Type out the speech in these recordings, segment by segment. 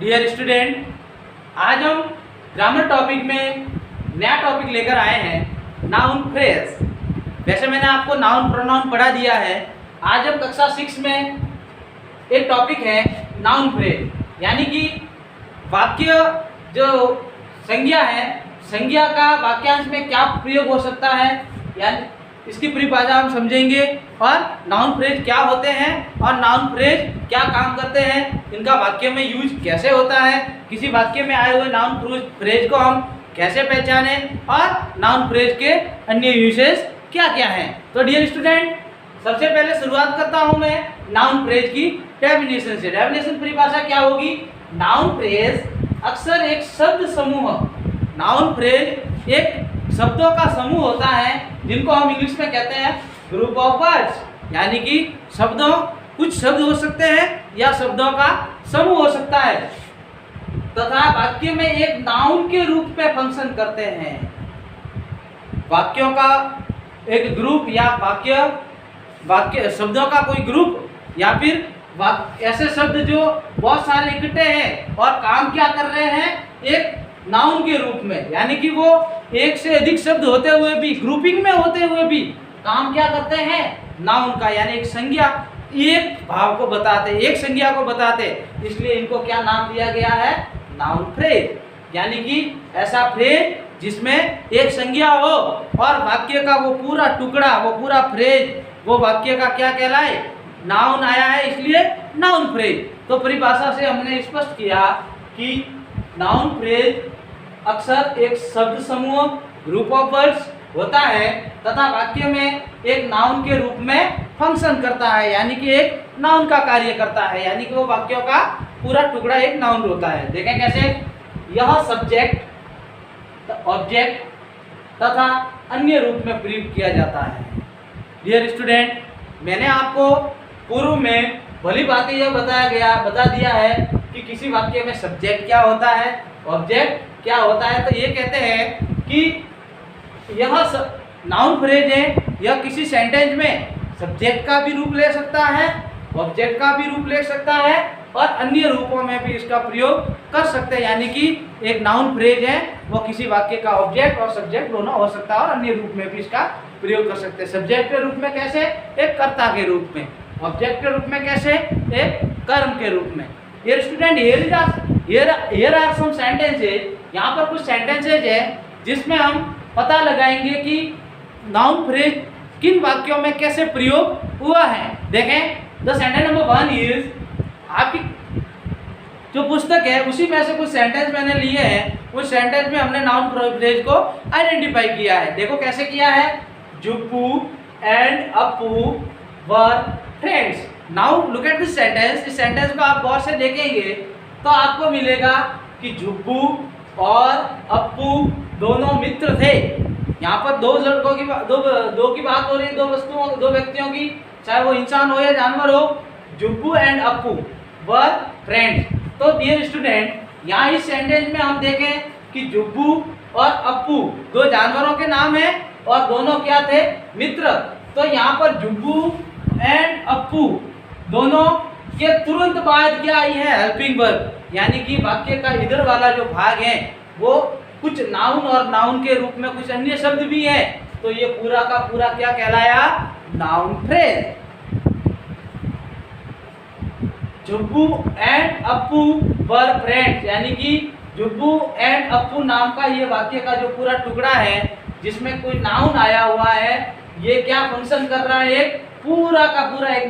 Dear student, आज हम grammar topic में नया टॉपिक लेकर आए हैं, नाउन फ्रेज। वैसे मैंने आपको नाउन प्रोनाउन पढ़ा दिया है। आज हम कक्षा 6 में एक टॉपिक है नाउन फ्रेज, यानी कि वाक्य जो संज्ञा है, संज्ञा का वाक्यांश में क्या प्रयोग हो सकता है, यानी इसकी परिभाषा हम समझेंगे और नाउन फ्रेज क्या होते हैं और नाउन फ्रेज क्या काम करते हैं, इनका वाक्य में यूज कैसे होता है, किसी वाक्य में आए हुए नाउन फ्रेज को हम कैसे पहचाने और नाउन फ्रेज के अन्य यूसेज क्या क्या हैं। तो डियर स्टूडेंट, सबसे पहले शुरुआत करता हूं मैं नाउन फ्रेज की डेफिनेशन से। डेफिनेशन परिभाषा क्या होगी? नाउन फ्रेज अक्सर एक शब्द समूह, नाउन फ्रेज एक शब्दों का समूह होता है जिनको हम इंग्लिश में कहते हैं ग्रुप ऑफ वर्ड्स, यानी कि शब्दों, कुछ शब्द हो सकते हैं या शब्दों का समूह हो सकता है, तथा वाक्य में एक नाउन के रूप में फंक्शन करते हैं। वाक्यों का एक ग्रुप या वाक्य शब्दों का कोई ग्रुप या फिर ऐसे शब्द जो बहुत सारे इकट्ठे हैं और काम क्या कर रहे हैं, एक नाउन के रूप में, यानी कि वो एक से अधिक शब्द होते हुए भी, ग्रुपिंग में होते हुए भी काम क्या करते हैं, नाउन का, यानी एक संज्ञा, एक भाव को बताते, एक संज्ञा को बताते, इसलिए इनको क्या नाम दिया गया है, नाउन फ्रेज। यानी कि ऐसा फ्रेज जिसमें एक संज्ञा हो और वाक्य का वो पूरा टुकड़ा, वो पूरा फ्रेज, वो वाक्य का क्या कहलाए, नाउन आया है, इसलिए नाउन फ्रेज। तो परिभाषा से हमने स्पष्ट किया कि नाउन फ्रेज अक्सर एक शब्द समूह, ग्रुप ऑफ वर्ड्स होता है तथा वाक्य में एक नाउन के रूप में फंक्शन करता है, यानी कि एक नाउन का कार्य करता है, यानी कि वो वाक्यों का पूरा टुकड़ा एक नाउन होता है। देखें कैसे, यह सब्जेक्ट, ऑब्जेक्ट तथा अन्य रूप में प्रयोग किया जाता है। डियर स्टूडेंट, मैंने आपको पूर्व में भली बातें यह बता दिया है कि किसी वाक्य में सब्जेक्ट क्या होता है, ऑब्जेक्ट क्या होता है। तो ये कहते हैं कि यह नाउन फ्रेज है, यह किसी सेंटेंस में सब्जेक्ट का भी रूप ले सकता है, ऑब्जेक्ट का भी रूप ले सकता है और अन्य रूपों में भी इसका प्रयोग कर सकते हैं। यानी कि एक नाउन फ्रेज है, वो किसी वाक्य का ऑब्जेक्ट और सब्जेक्ट दोनों हो सकता है और अन्य रूप में भी इसका प्रयोग कर सकते हैं। सब्जेक्ट के रूप में कैसे, एक कर्ता के रूप में, ऑब्जेक्ट के रूप में कैसे, एक कर्म के रूप में। Dear student, here are some sentences, यहाँ पर कुछ सेंटेंसेज है जिसमें हम पता लगाएंगे कि नाउन फ्रेज किन वाक्यों में कैसे प्रयोग हुआ है। देखें, द सेंटेंस नंबर 1 इज, आपकी जो पुस्तक है उसी में से कुछ सेंटेंस मैंने लिए हैं, उस सेंटेंस में हमने नाउन फ्रेज को आइडेंटिफाई किया है। देखो कैसे किया है, Juppu and Appu are friends. Now look at this sentence. इस सेंटेंस को आप गौर से देखेंगे तो आपको मिलेगा कि जुप्पू और अप्पू दोनों मित्र थे। यहाँ पर दो लड़कों की दो की बात हो रही है, दो व्यक्तियों की, चाहे वो इंसान हो या जानवर हो। जुप्पू एंड अप्पू वर फ्रेंड्स। तो डियर स्टूडेंट, यहाँ इस सेंटेंस में हम देखें कि जुप्पू और अप्पू दो जानवरों के नाम हैं और दोनों क्या थे, मित्र। तो यहाँ पर जुप्पू एंड अप्पू दोनों के तुरंत बाद क्या आई है, हेल्पिंग वर्ब, यानी कि वाक्य का इधर वाला जो भाग है वो कुछ नाउन और नाउन के रूप में कुछ अन्य शब्द भी है। तो ये पूरा का पूरा क्या कहलाया, noun phrase. Jubbu and Appu are friends, यानी कि जुब्बू एंड अप्पू नाम का ये वाक्य का जो पूरा टुकड़ा है जिसमें कोई नाउन आया हुआ है, ये क्या फंक्शन कर रहा है, एक पूरा का पूरा एक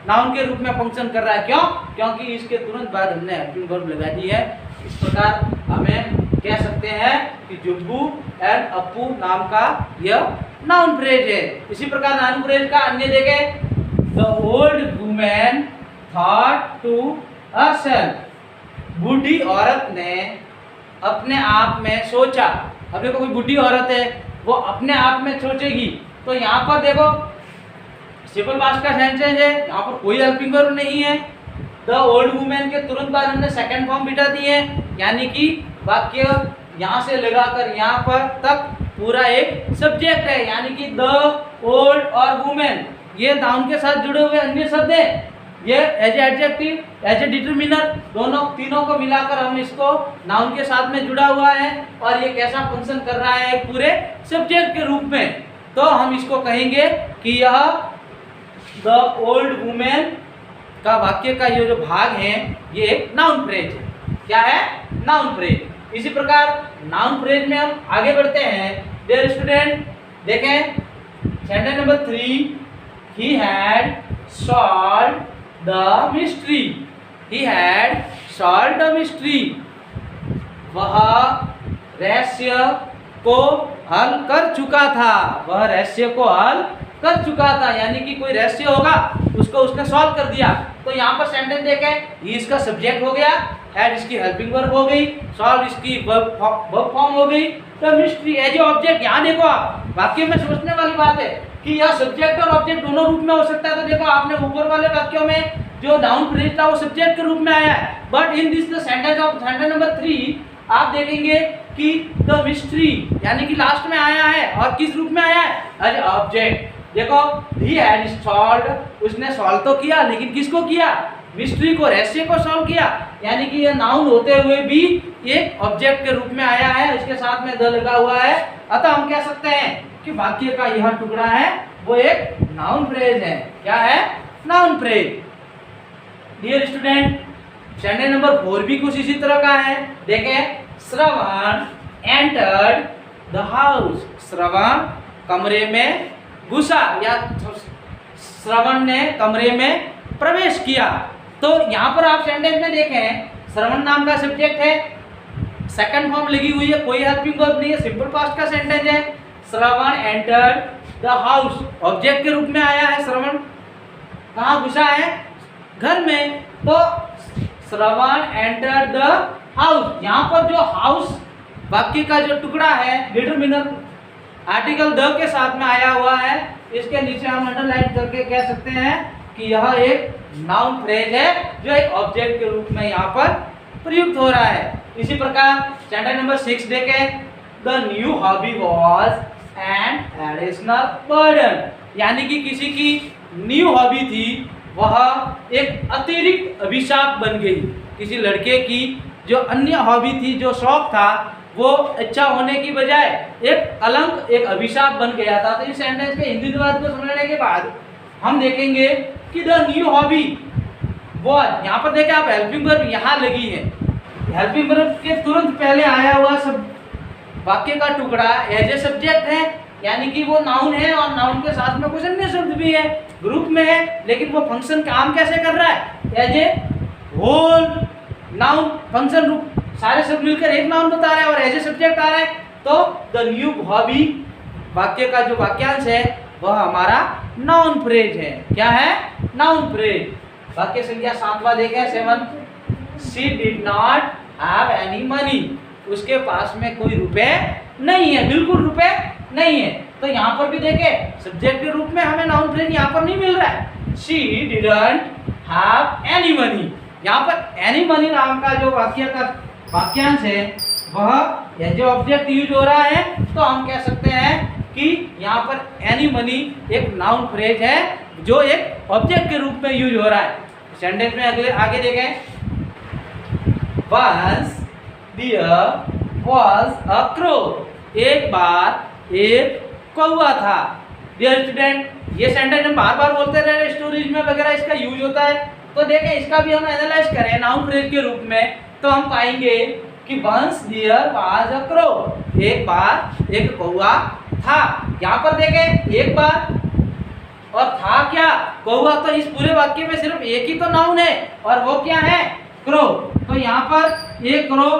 नाउन के रूप में फंक्शन कर रहा है। क्यों? क्योंकि इसके तुरंत बाद हमने हेल्पिंग वर्ब लगा दी है। इस प्रकार हमें कह सकते हैं कि जुब्बू एंड अप्पू नाम का यह नाउन फ्रेज है। इसी प्रकार नाउन फ्रेज का अन्य देखें, the old women thought to herself. बूढ़ी औरत ने अपने आप में सोचा। अब देखो, कोई बूढ़ी औरत है, वो अपने आप में सोचेगी। तो यहाँ पर देखो सिंपल पास्ट का सेंटेंस है, यहाँ पर कोई हेल्पिंग वर्ब नहीं है। द ओल्ड वुमेन के तुरंत बाद हमने सेकंड फॉर्म बिठा दिए, यानी कि वाक्य यहाँ से लगाकर यहाँ पर तक पूरा एक सब्जेक्ट है, यानी कि द ओल्ड और वुमेन ये नाउन के साथ जुड़े हुए अन्य शब्द हैं। ये as adjective as a determiner दोनों तीनों को मिलाकर हम इसको नाउन के साथ में जुड़ा हुआ है और ये कैसा फंक्शन कर रहा है पूरे सब्जेक्ट के रूप में, तो हम इसको कहेंगे कि यह द ओल्ड वुमेन का वाक्य का ये जो भाग है ये एक नाउन फ्रेज है। क्या है? Noun phrase. इसी प्रकार नाउन फ्रेज में हम आगे बढ़ते हैं। डियर स्टूडेंट देखें sentence number 3, he had solved the mystery. He had solved the mystery. वह रहस्य को हल कर चुका था। वह रहस्य को हल कर चुका था, यानी कि कोई रहस्य होगा उसको उसने सॉल्व कर दिया। तो यहाँ पर सेंटेंस देखें, ही इसका सब्जेक्ट हो गया, हैड इसकी हेल्पिंग वर्ब हो गई, सॉल्व इसकी वर्ब फॉर्म हो गई, तो मिस्ट्री एज ए ऑब्जेक्ट। यहाँ देखो आप वाक्य में सोचने वाली बात है कि यह सब्जेक्ट और ऑब्जेक्ट दोनों रूप में हो सकता है। तो देखो आपने ऊपर वाले वाक्यों में जो नाउन फ्रेज था वो सब्जेक्ट के रूप में आया है, but in this sentence number 3 आप देखेंगे कि द मिस्ट्री यानी कि लास्ट में आया है और किस रूप में आया है? As object. देखो ही हैड सॉल्व्ड, उसने सॉल्व तो किया लेकिन किसको किया? मिस्ट्री को, रहस्य को सॉल्व किया, यानी कि यह नाउन होते हुए भी एक ऑब्जेक्ट के रूप में आया है, इसके साथ में द लगा हुआ है। अतः हम कह सकते हैं कि वाक्य का यह टुकड़ा है वो एक नाउन फ्रेज है। क्या है? Noun phrase. Dear student sentence number 4 भी कुछ इसी तरह का है। देखें Shravan entered the house. Shravan कमरे में घुसा या श्रवण ने कमरे में प्रवेश किया। तो यहाँ पर आप सेंटेंस में देखें श्रवण नाम का सब्जेक्ट है, सेकंड फॉर्म लगी हुई है, कोई हेल्पिंग वर्ब नहीं है, सिंपल पास्ट का सेंटेंस है। श्रवण एंटर्ड द हाउस ऑब्जेक्ट के रूप में आया है। श्रवण कहाँ घुसा है? घर में। तो श्रवण एंटर्ड द हाउस, यहाँ पर जो हाउस वाक्य का जो टुकड़ा है डिटरमिनर आर्टिकल द के साथ में आया हुआ है, इसके नीचे हम अंडरलाइन करके कह सकते हैं कि यह एक नाउन फ्रेज है जो एक ऑब्जेक्ट के रूप में यहाँ पर प्रयुक्त हो रहा है। इसी प्रकार सेंटेंस नंबर 6 देखें, the new hobby was an additional burden, यानी कि किसी की न्यू हॉबी थी वह एक अतिरिक्त अभिशाप बन गई। किसी लड़के की जो अन्य हॉबी थी, जो शौक था, वो अच्छा होने की बजाय एक कलंक, एक अभिशाप बन गया था। तो इस सेंटेंस के हिंदी अनुवाद को समझने के बाद हम देखेंगे कि द न्यू हॉबी वॉज, यहाँ पर देखें आप हेल्पिंग वर्ब यहाँ लगी है, हेल्पिंग वर्ब के तुरंत पहले आया हुआ सब वाक्य का टुकड़ा एज ए सब्जेक्ट है, यानी कि वो नाउन है और नाउन के साथ में कुछ अन्य शब्द भी है, ग्रुप में है, लेकिन वो फंक्शन काम कैसे कर रहा है? As a whole noun function रूप, सारे शब्द मिलकर एक नाउन बता रहे हैं और एज ए सब्जेक्ट आ रहा है। तो द न्यू हॉबी वाक्य का जो वाक्यांश है वह हमारा नाउन फ्रेज है। क्या है? Noun phrase. वाक्य संख्या 7वां देखें 7, she did not have any money, उसके पास में कोई रुपए नहीं है, बिल्कुल रुपए नहीं है। तो यहाँ पर भी देखें सब्जेक्ट के रूप में हमें नाउन फ्रेज यहाँ पर नहीं मिल रहा है। She didn't have any money, यहाँ पर एनी मनी नाम का जो वाक्य का वाक्यांश है वह एज ए ऑब्जेक्ट यूज हो रहा है। तो हम कह सकते हैं कि यहाँ पर एनी मनी एक नाउन फ्रेज है जो एक ऑब्जेक्ट के रूप में यूज हो रहा है। सेंटेंस में अगले आगे देखें, once there was a crow, एक बार एक कौवा था। डियर स्टूडेंट ये सेंटेंस हम बार बार बोलते रहे, स्टोरीज में वगैरह इसका यूज होता है। तो देखें इसका भी हम एनालाइज करें नाउन फ्रेज के रूप में, तो हम पाएंगे कि once there was a crow, एक बार एक कौवा था। यहाँ पर देखें एक बार और था क्या? कौवा। तो इस पूरे वाक्य में सिर्फ एक ही तो नाउन है और वो क्या है? क्रो। तो यहाँ पर एक क्रो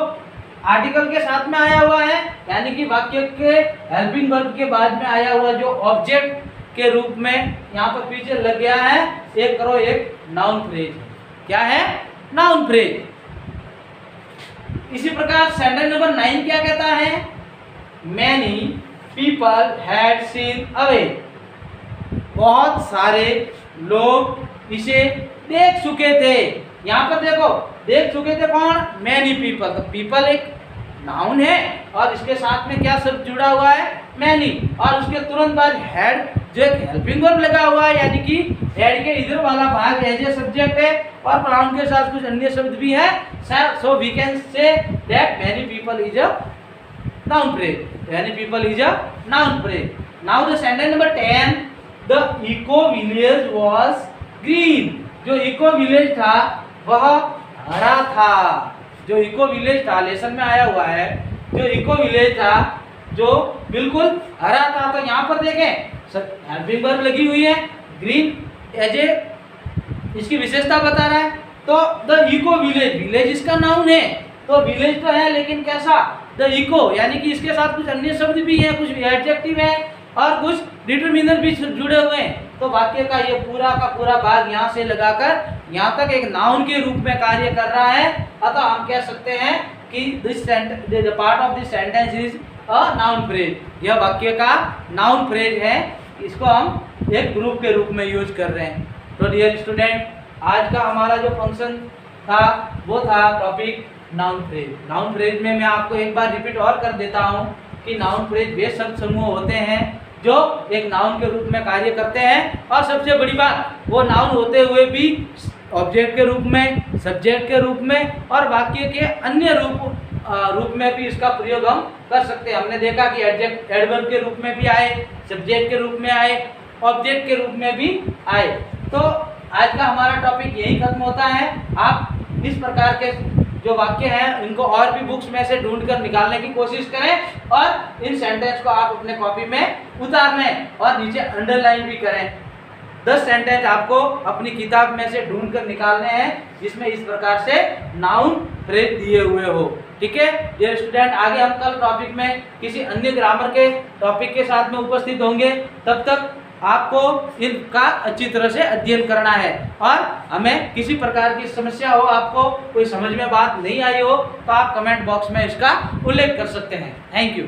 आर्टिकल के साथ में आया हुआ है, यानी कि वाक्य के हेल्पिंग वर्ब के बाद में आया हुआ जो ऑब्जेक्ट के रूप में यहाँ पर पीछे लग गया है, एक करो एक नाउन फ्रेज। क्या है? Noun phrase. इसी प्रकार सेंटेंस नंबर 9 क्या कहता है? Many people had seen away, बहुत सारे लोग इसे देख चुके थे। यहाँ पर देखो देख चुके थे कौन? Many people. तो पीपल एक नाउन है और इसके साथ में क्या शब्द जुड़ा हुआ है, मैनी, और उसके तुरंत बाद हैड जो एक हेल्पिंग वर्ब लगा हुआ है, यानी कि हेड के इधर वाला भाग एज ए सब्जेक्ट है और प्रोनाउन के साथ कुछ अन्य शब्द भी है। So we can say that many people is a noun phrase, many people is a noun phrase. Now the sentence number 10, the eco village was green. जो इको विलेज था वह हरा था। जो इको विलेज था, लेसन में आया हुआ है, जो इको विलेज था जो बिल्कुल हरा था। तो यहाँ पर देखें हेल्पिंग वर्ब लगी हुई है, ग्रीन एज ए इसकी विशेषता बता रहा है। तो द इको विलेज, विलेज इसका नाउन है, तो विलेज तो है लेकिन कैसा, द इको, यानी कि इसके साथ कुछ अन्य शब्द भी हैं, कुछ एडजेक्टिव है और कुछ डिटरमिनर भी जुड़े हुए हैं। तो वाक्य का ये पूरा का पूरा भाग यहाँ से लगाकर यहाँ तक एक नाउन के रूप में कार्य कर रहा है। अतः हम कह सकते हैं कि this the part of this sentence is a noun phrase. यह वाक्य का नाउन फ्रेज है, इसको हम एक ग्रुप के रूप में यूज कर रहे हैं। तो डियर स्टूडेंट, आज का हमारा जो फंक्शन था वो था topic noun phrase. Noun phrase में मैं आपको एक बार रिपीट और कर देता हूँ कि नाउन फ्रेज वे शब्द समूह होते हैं जो एक नाउन के रूप में कार्य करते हैं, और सबसे बड़ी बात वो नाउन होते हुए भी ऑब्जेक्ट के रूप में, सब्जेक्ट के रूप में और वाक्य के अन्य रूप में भी इसका प्रयोग हम कर सकते हैं। हमने देखा कि एडवर्ब के रूप में भी आए, सब्जेक्ट के रूप में आए, ऑब्जेक्ट के रूप में भी आए। तो आज का हमारा टॉपिक यही खत्म होता है। आप इस प्रकार के जो वाक्य हैं इनको और भी बुक्स में से ढूंढ कर निकालने की कोशिश करें और इन सेंटेंस को आप अपने कॉपी में उतार लें और नीचे अंडरलाइन भी करें। 10 सेंटेंस आपको अपनी किताब में से ढूंढ कर निकालने हैं जिसमें इस प्रकार से नाउन फ्रेज दिए हुए हो। ठीक है डियर स्टूडेंट, आगे हम कल टॉपिक में किसी अन्य ग्रामर के टॉपिक के साथ में उपस्थित होंगे। तब तक आपको इनका अच्छी तरह से अध्ययन करना है और हमें किसी प्रकार की समस्या हो, आपको कोई समझ में बात नहीं आई हो तो आप कमेंट बॉक्स में इसका उल्लेख कर सकते हैं। Thank you.